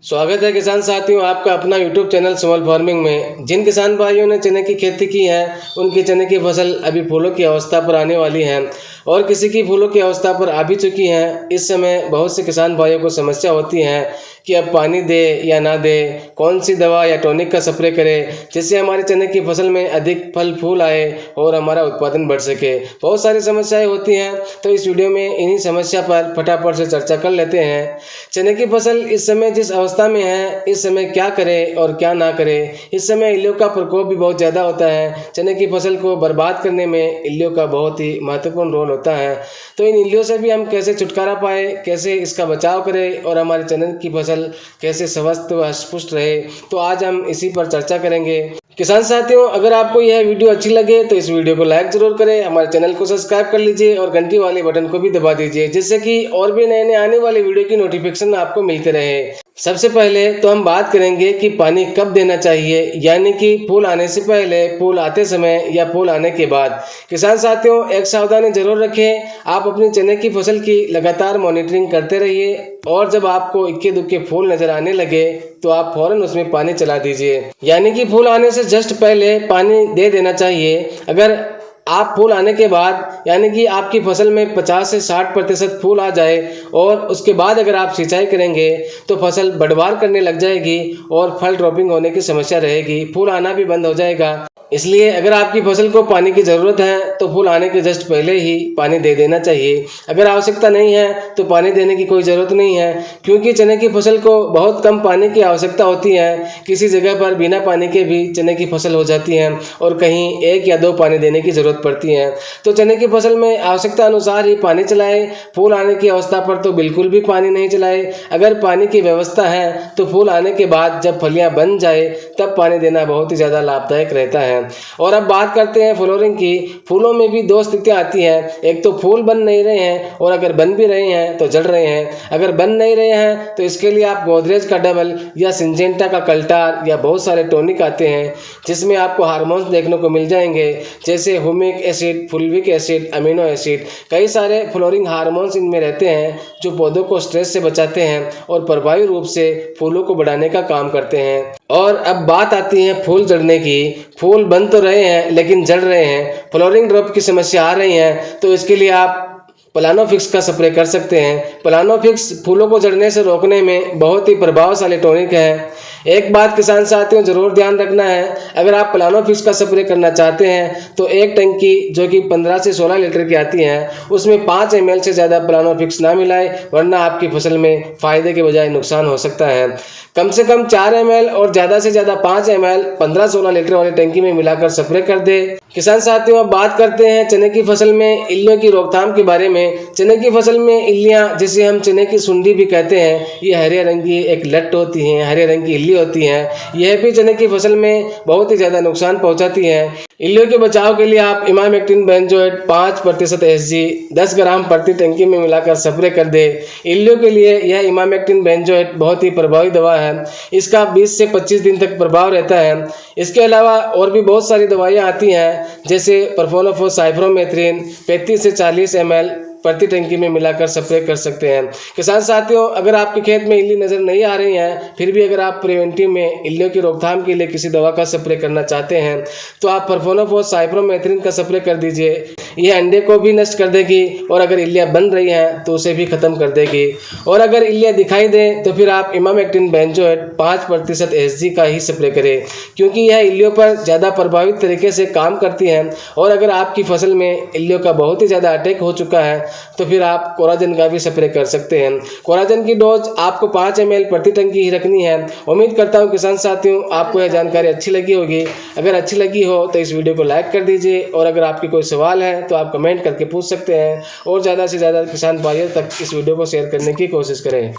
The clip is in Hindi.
स्वागत है किसान साथियों आपका अपना यूट्यूब चैनल स्मॉल फार्मिंग में। जिन किसान भाइयों ने चने की खेती की है उनकी चने की फसल अभी फूलों की अवस्था पर आने वाली है और किसी की फूलों की अवस्था पर आ भी चुकी है। इस समय बहुत से किसान भाइयों को समस्या होती है कि अब पानी दे या ना दे, कौन सी दवा या टॉनिक का स्प्रे करें जिससे हमारे चने की फसल में अधिक फल फूल आए और हमारा उत्पादन बढ़ सके। बहुत सारी समस्याएं होती हैं, तो इस वीडियो में इन्हीं समस्या पर फटाफट से चर्चा कर लेते हैं। चने की फसल इस समय जिस अवस्था में है, इस समय क्या करें और क्या ना करें। इस समय इल्लियों का प्रकोप भी बहुत ज़्यादा होता है। चने की फसल को बर्बाद करने में इल्लियों का बहुत ही महत्वपूर्ण रोल होता है। तो इन इल्लियों से भी हम कैसे छुटकारा पाए, कैसे इसका बचाव करें और हमारे चने की फसल कैसे स्वस्थ व पुष्ट रहे, तो आज हम इसी पर चर्चा करेंगे। किसान साथियों, अगर आपको यह वीडियो अच्छी लगे तो इस वीडियो को लाइक जरूर करें, हमारे चैनल को सब्सक्राइब कर लीजिए और घंटी वाले बटन को भी दबा दीजिए जिससे कि और भी नए नए आने वाले वीडियो की नोटिफिकेशन आपको मिलते रहे। सबसे पहले तो हम बात करेंगे कि पानी कब देना चाहिए, यानी कि फूल आने से पहले, फूल आते समय या फूल आने के बाद। किसान साथियों, एक सावधानी जरूर रखें, आप अपनी चने की फसल की लगातार मॉनिटरिंग करते रहिए और जब आपको इक्के दुक्के फूल नजर आने लगे तो आप फौरन उसमें पानी चला दीजिए, यानी कि फूल आने से जस्ट पहले पानी दे देना चाहिए। अगर आप फूल आने के बाद, यानी कि आपकी फसल में 50 से 60% फूल आ जाए और उसके बाद अगर आप सिंचाई करेंगे तो फसल बढ़वार करने लग जाएगी और फल ड्रॉपिंग होने की समस्या रहेगी, फूल आना भी बंद हो जाएगा। इसलिए अगर आपकी फसल को पानी की ज़रूरत है तो फूल आने के जस्ट पहले ही पानी दे देना चाहिए। अगर आवश्यकता नहीं है तो पानी देने की कोई ज़रूरत नहीं है, क्योंकि चने की फसल को बहुत कम पानी की आवश्यकता होती है। किसी जगह पर बिना पानी के भी चने की फसल हो जाती है और कहीं 1 या 2 पानी देने की ज़रूरत पड़ती है। तो चने की फसल में आवश्यकता अनुसार ही पानी चलाएं। फूल आने की अवस्था पर तो बिल्कुल भी पानी नहीं चलाएं। अगर पानी की व्यवस्था है तो फूल आने के बाद जब फलियाँ बन जाए तब पानी देना बहुत ही ज़्यादा लाभदायक रहता है। और अब बात करते हैं फ्लोरिंग की। फूलों में भी 2 स्थितियां आती हैं, एक तो फूल बन नहीं रहे हैं और अगर बन भी रहे हैं तो जल रहे हैं। अगर बन नहीं रहे हैं तो इसके लिए आप गोदरेज का डबल या सिंजेंटा का कल्टार या बहुत सारे टॉनिक आते हैं जिसमें आपको हार्मोन्स देखने को मिल जाएंगे, जैसे humic acid, fulvic acid, amino acid. कई सारे फ्लोरिंग हार्मोन्स इनमें रहते हैं जो पौधों को स्ट्रेस से बचाते हैं और प्रभावी रूप से फूलों को बढ़ाने का काम करते हैं। और अब बात आती है फूल जड़ने की। फूल बन तो रहे हैं लेकिन जल रहे हैं, फ्लोरिंग ड्रॉप की समस्या आ रही है, तो इसके लिए आप प्लानोफिक्स का स्प्रे कर सकते हैं। प्लानोफिक्स फूलों को जड़ने से रोकने में बहुत ही प्रभावशाली टॉनिक है। एक बात किसान साथियों जरूर ध्यान रखना है, अगर आप प्लानोफिक्स का स्प्रे करना चाहते हैं तो एक टंकी जो कि 15 से 16 लीटर की आती है उसमें 5 ml से ज़्यादा प्लानोफिक्स ना मिलाए, वरना आपकी फसल में फ़ायदे के बजाय नुकसान हो सकता है। कम से कम 4 ml और ज़्यादा से ज़्यादा 5 ml 15-16 लीटर वाली टंकी में मिलाकर स्प्रे कर दे। किसान साथियों, अब बात करते हैं चने की फसल में इल्लियों की रोकथाम के बारे में। चने की फसल में इल्लियां, जिसे हम चने की सुंडी भी कहते हैं, ये हरे रंग की एक लट होती हैं, हरे रंग की इल्ली होती हैं। यह भी चने की फसल में बहुत ही ज़्यादा नुकसान पहुंचाती हैं। इल्लियों के बचाव के लिए आप इमामेक्टिन बेंजोएट 5% SG 10 ग्राम प्रति टंकी में मिलाकर स्प्रे कर दे। इल्लियों के लिए यह इमामेक्टिन बेंजोएट बहुत ही प्रभावी दवा है, इसका 20 से 25 दिन तक प्रभाव रहता है। इसके अलावा और भी बहुत सारी दवाइयाँ आती हैं, जैसे परफोनोफोस साइफ्रोमेथ्रिन 35 से 40 ml प्रति टंकी में मिलाकर स्प्रे कर सकते हैं। किसान साथियों, अगर आपके खेत में इल्ली नज़र नहीं आ रही हैं, फिर भी अगर आप प्रिवेंटिव में इल्लियों की रोकथाम के लिए किसी दवा का स्प्रे करना चाहते हैं तो आप परफोनोफोस साइफ्रोमेथ्रिन का स्प्रे कर दीजिए। यह अंडे को भी नष्ट कर देगी और अगर इल्लियाँ बन रही हैं तो उसे भी ख़त्म कर देगी। और अगर इल्लियाँ दिखाई दें तो फिर आप इमामेक्टिन बेंजोएट 5% SG का ही स्प्रे करें, क्योंकि यह इल्लियों पर ज़्यादा प्रभावित तरीके से काम करती हैं। और अगर आपकी फसल में इल्लियों का बहुत ही ज़्यादा अटैक हो चुका है तो फिर आप कोराजन का भी स्प्रे कर सकते हैं। कोराजन की डोज आपको 5 ml प्रति टंकी ही रखनी है। उम्मीद करता हूं किसान साथियों आपको यह जानकारी अच्छी लगी होगी। अगर अच्छी लगी हो तो इस वीडियो को लाइक कर दीजिए और अगर आपकी कोई सवाल है तो आप कमेंट करके पूछ सकते हैं और ज़्यादा से ज़्यादा किसान भाइयों तक इस वीडियो को शेयर करने की कोशिश करें।